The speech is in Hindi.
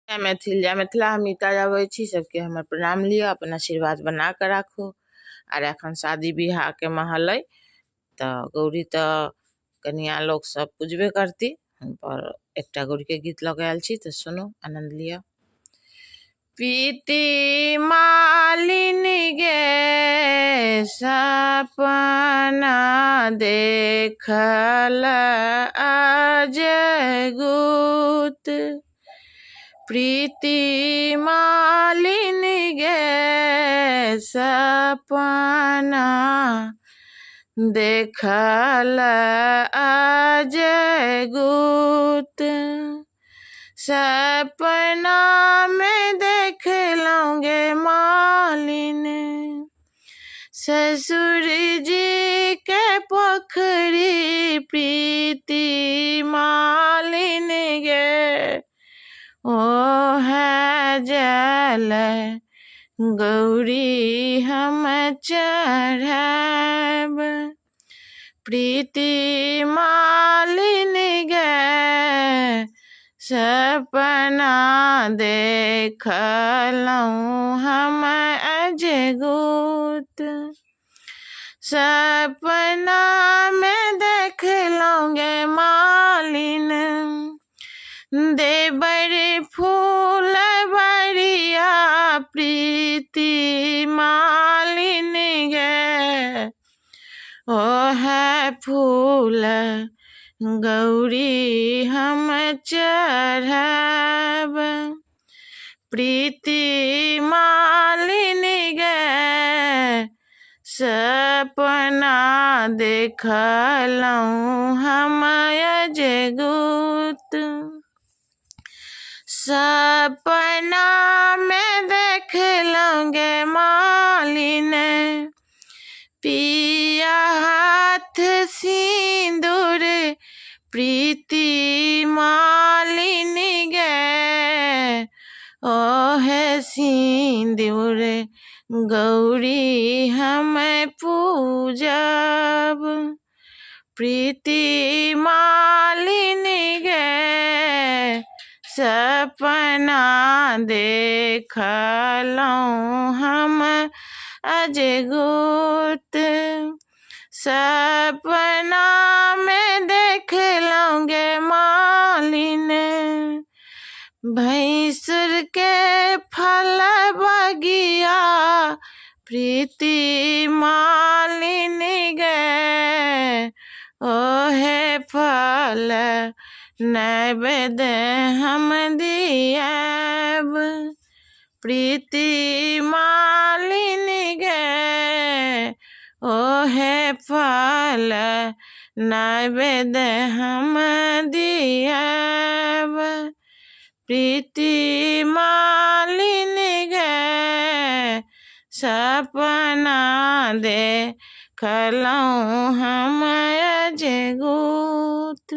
जय मैथिल जय मिथिला। हम नीता जाबै छी, सबके हमर प्रणाम लिअ, अपन आशीर्वाद बना कऽ राखू। आर एखन शादी बियाह के माहौल अइ तऽ गौरी तऽ कनिया लोग सब पूजबे करती। हम पर एकटा गौरी के गीत लऽ के आयल छी तऽ सुनू, आनंद लिअ। पीती मालिनी गे सपना देखल अजगुत, प्रीति मालिनी गे सपना देखल अजगुत, सपना में देखलौं गे मालिन ससुर जी के पोखरी, प्रीति मालिन गे ओ है जल गौरी हम चढ़ब, प्रीति मालिन गे सपना देखलौं हम अजगुत, सपना में देखलौं गे मालिन देबर फूल बरिया, प्रीति मालिन गे ओ है फूल गौरी हम चढ़ब, प्रीति मालिन गे सपना देखलौं हम अजगुत, सपना में देखलौं गे मालिन पिया हाथ सिंदूर, प्रीति मालिन गे ओ है सिंदूर गौरी हम पूजब, प्रीति मालिन गे सपना देखलौं हम अजगुत, सपना में देखलौं गे मालिन भैंसुर के फल बगिया, प्रीति मालिन गे ओ है फल नैवेद्य हम दियब, प्रीति मालिन गे ओ है फल नैवेद्य हम दियब, प्रीति मालिन गे सपना देखलौं हम अजगुत।